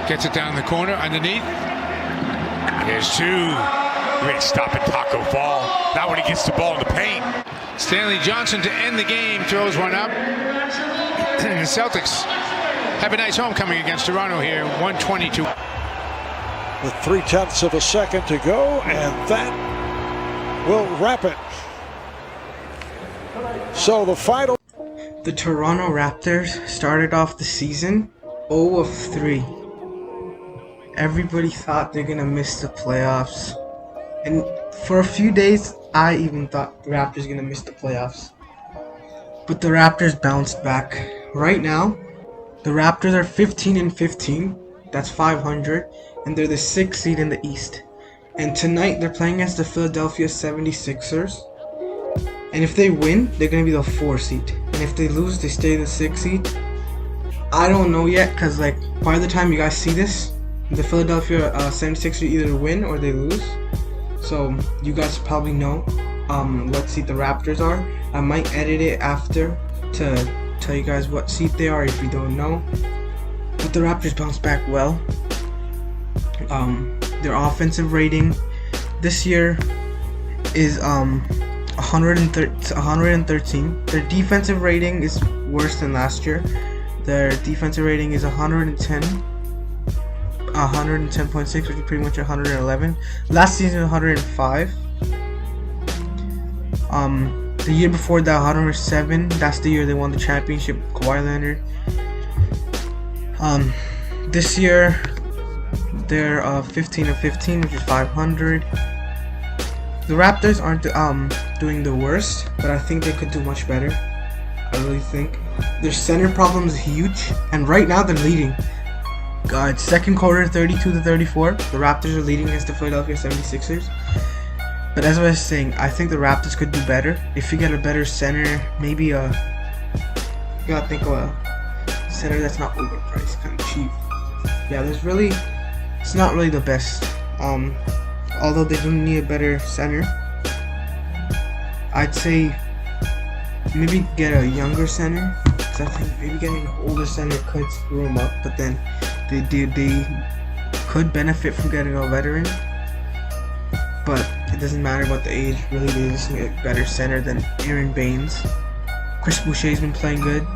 Gets it down the corner, underneath. Here's two. Great stop at Taco Fall. Not when he gets the ball in the paint. Stanley Johnson to end the game, throws one up. And the Celtics have a nice homecoming against Toronto here, 122. With 0.3 of a second to go, and that will wrap it. So the final. The Toronto Raptors started off the season 0 of 3. Everybody thought they're gonna miss the playoffs. And for a few days, I even thought the Raptors were gonna miss the playoffs. But the Raptors bounced back. Right now, the Raptors are 15-15. That's 500, and they're the 6th seed in the East. And tonight, they're playing against the Philadelphia 76ers. And if they win, they're gonna be the 4th seed. And if they lose, they stay the 6th seed. I don't know yet, cause like by the time you guys see this, the Philadelphia 76ers either win or they lose. So you guys probably know what seed the Raptors are. I might edit it after to tell you guys what seed they are if you don't know. But the Raptors bounced back well. Their offensive rating this year is 113. Their defensive rating is worse than last year. Their defensive rating is 110.6, which is pretty much 111. Last season 105. The year before that 107. That's the year they won the championship. Kawhi Leonard. This year they're 15-15, which is 500. The Raptors aren't doing the worst, but I think they could do much better. I really think their center problem is huge, and right now they're leading. Second quarter 32-34. The Raptors are leading against the Philadelphia 76ers. But as I was saying, I think the Raptors could do better. If you get a better center, maybe you gotta think of a center that's not overpriced, kind of cheap. Yeah, it's not really the best. Although they do need a better center, I'd say maybe get a younger center. Cause I think maybe getting an older center could screw them up. But then they could benefit from getting a veteran. But it doesn't matter about the age. Really, they just need a better center than Aaron Baines. Chris Boucher's been playing good.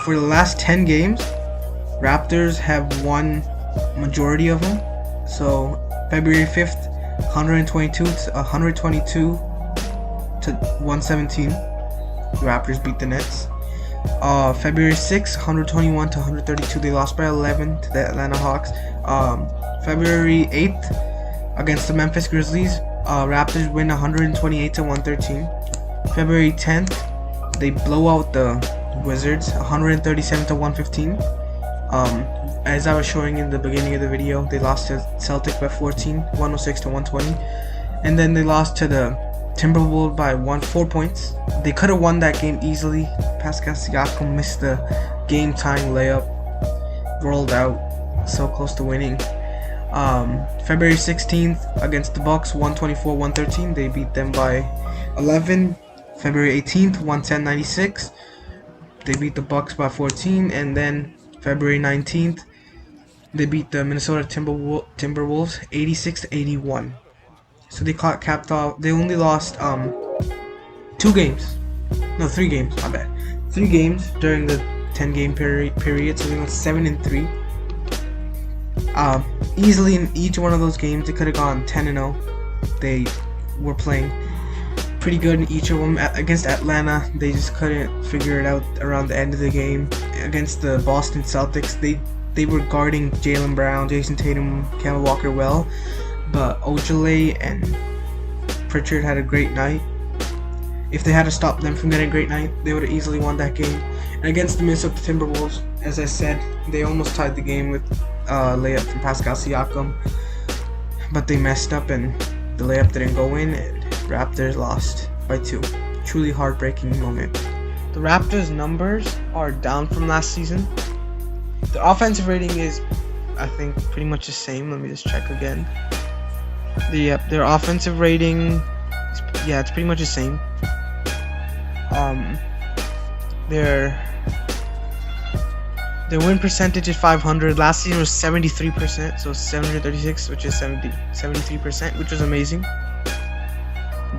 For the last 10 games, Raptors have won majority of them. So February 5th, 122 to 117. The Raptors beat the Nets. February 6th, 121 to 132. They lost by 11 to the Atlanta Hawks. February 8th, against the Memphis Grizzlies, Raptors win 128 to 113. February 10th, they blow out the Wizards 137 to 115. As I was showing in the beginning of the video, they lost to Celtics by 14, 106 to 120. And then they lost to the Timberwolves by 4 points. They could have won that game easily. Pascal Siakam missed the game-tying layup, rolled out, so close to winning. February 16th against the Bucks, 124-113. They beat them by 11. February 18th, 110-96. They beat the Bucks by 14. And then February 19th, they beat the Minnesota Timberwolves 86-81. So they capped off. They only lost 3 games. My bad. 3 games during the 10-game period. So they went 7-3. Easily in each one of those games, they could have gone 10-0. They were playing pretty good in each of them. Against Atlanta, they just couldn't figure it out around the end of the game. Against the Boston Celtics, they were guarding Jaylen Brown, Jason Tatum, Kemba Walker well, but Ojale and Pritchard had a great night. If they had to stop them from getting a great night, they would have easily won that game. And against the Minnesota Timberwolves, as I said, they almost tied the game with layup from Pascal Siakam, but they messed up and the layup didn't go in, and Raptors lost by 2. Truly heartbreaking moment. The Raptors' numbers are down from last season. The offensive rating is, I think, pretty much the same. Let me just check again. Their offensive rating, it's pretty much the same. Their win percentage is 500. Last season was 73%, so 736, which is 73%, which was amazing.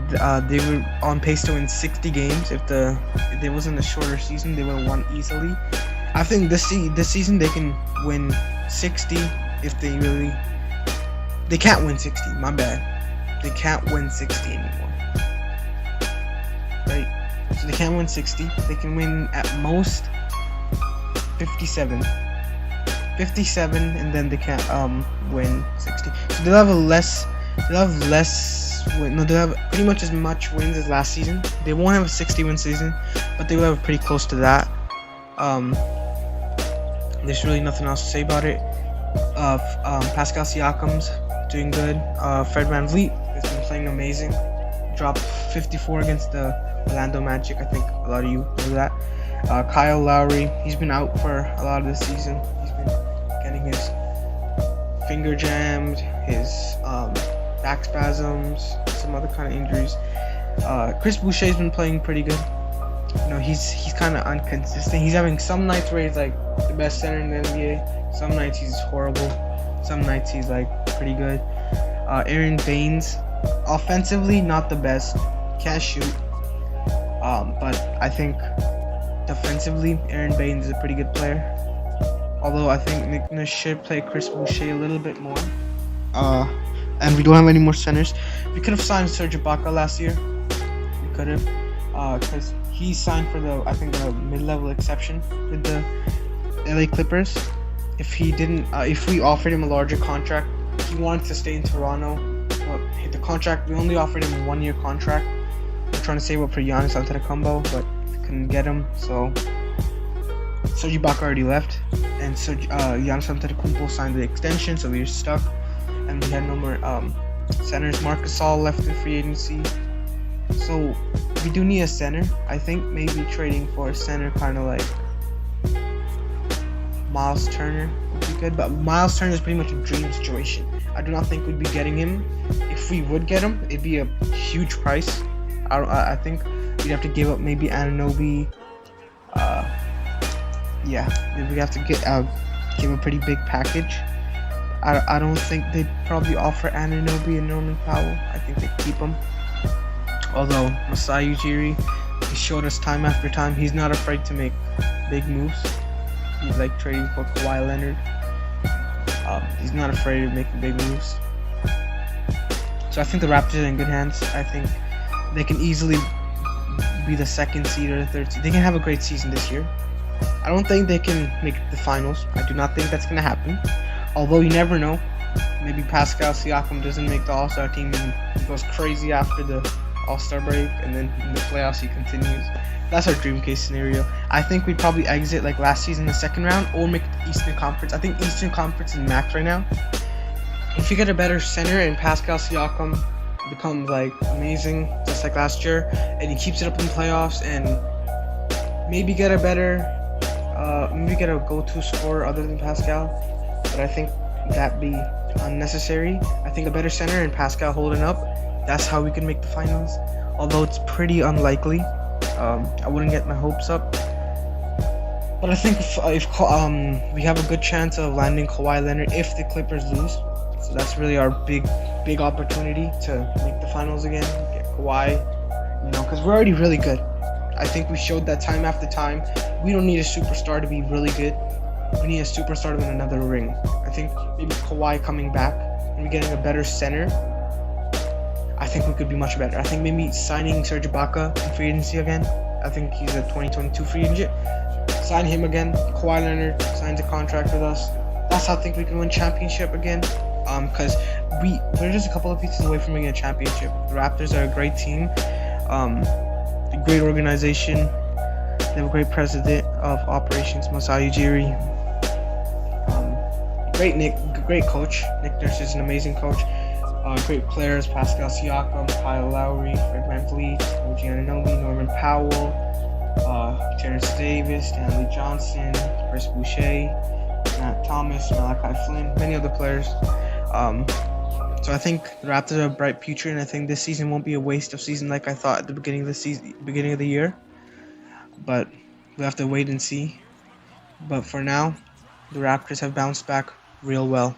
They were on pace to win 60 games. If there wasn't a shorter season, they would have won easily. I think this season they can win 60 if they really. They can't win 60. My bad. They can't win 60 anymore. Right? So they can't win 60. They can win at most 57. 57, and then they can't win 60. So they'll have less win. No, they'll have pretty much as much wins as last season. They won't have a 60-win season, but they will have pretty close to that. There's really nothing else to say about it. Pascal Siakam's doing good. Fred VanVleet has been playing amazing. Dropped 54 against the Orlando Magic. I think a lot of you know that. Kyle Lowry, he's been out for a lot of the season. He's been getting his finger jammed, his back spasms, some other kind of injuries. Chris Boucher's been playing pretty good. You know, he's kind of inconsistent. He's having some nights where he's like the best center in the NBA. Some nights he's horrible. Some nights he's like pretty good. Aaron Baines, offensively not the best. Can't shoot. But I think defensively, Aaron Baines is a pretty good player. Although I think Nick Nurse should play Chris Boucher a little bit more. And we don't have any more centers. We could have signed Serge Ibaka last year. We could have, because he signed for the mid-level exception with the LA Clippers. If he didn't, if we offered him a larger contract, he wanted to stay in Toronto. The contract, we only offered him a 1-year contract. We're trying to save up for Giannis Antetokounmpo, but couldn't get him. So Serge Ibaka already left, and so Giannis Antetokounmpo signed the extension, so we were stuck, and we had no more centers. Marcus Gasol left in free agency, so we do need a center. I think maybe trading for a center, kind of like Miles Turner, would be good. But Miles Turner is pretty much a dream situation. I do not think we'd be getting him. If we would get him, it'd be a huge price. I think we'd have to give up maybe Anunoby. Yeah, we'd have to give a pretty big package. I don't think they'd probably offer Anunoby and Norman Powell. I think they'd keep him. Although Masai Ujiri, he showed us time after time he's not afraid to make big moves. He's like trading for Kawhi Leonard. He's not afraid of making big moves. So I think the Raptors are in good hands. I think they can easily be the second seed or the third seed. They can have a great season this year. I don't think they can make the finals. I do not think that's going to happen. Although you never know. Maybe Pascal Siakam doesn't make the All-Star team and he goes crazy after the All-Star break, and then in the playoffs he continues. That's our dream case scenario. I think we'd probably exit like last season in the second round or make the Eastern Conference. I think Eastern Conference is max right now. If you get a better center and Pascal Siakam becomes like amazing just like last year, and he keeps it up in playoffs, and maybe get a go-to scorer other than Pascal, but I think that'd be unnecessary. I think a better center and Pascal holding up, that's how we can make the finals, although it's pretty unlikely. I wouldn't get my hopes up, but I think if we have a good chance of landing Kawhi Leonard if the Clippers lose. So that's really our big opportunity to make the finals again, get Kawhi, because we're already really good. I think we showed that time after time. We don't need a superstar to be really good. We need a superstar to win another ring. I think maybe Kawhi coming back and getting a better center, I think we could be much better. I think maybe signing Serge Ibaka in free agency again. I think he's a 2022 free agent. Sign him again. Kawhi Leonard signs a contract with us. That's how I think we can win championship again. Because we're just a couple of pieces away from winning a championship. The Raptors are a great team, a great organization. They have a great president of operations, Masai Ujiri. Great coach. Nick Nurse is an amazing coach. Great players: Pascal Siakam, Kyle Lowry, Fred VanVleet, OG Anunoby, Norman Powell, Terrence Davis, Stanley Johnson, Chris Boucher, Matt Thomas, Malachi Flynn, many other players. So I think the Raptors have a bright future, and I think this season won't be a waste of season like I thought at the beginning of the year. But we have to wait and see. But for now, the Raptors have bounced back real well.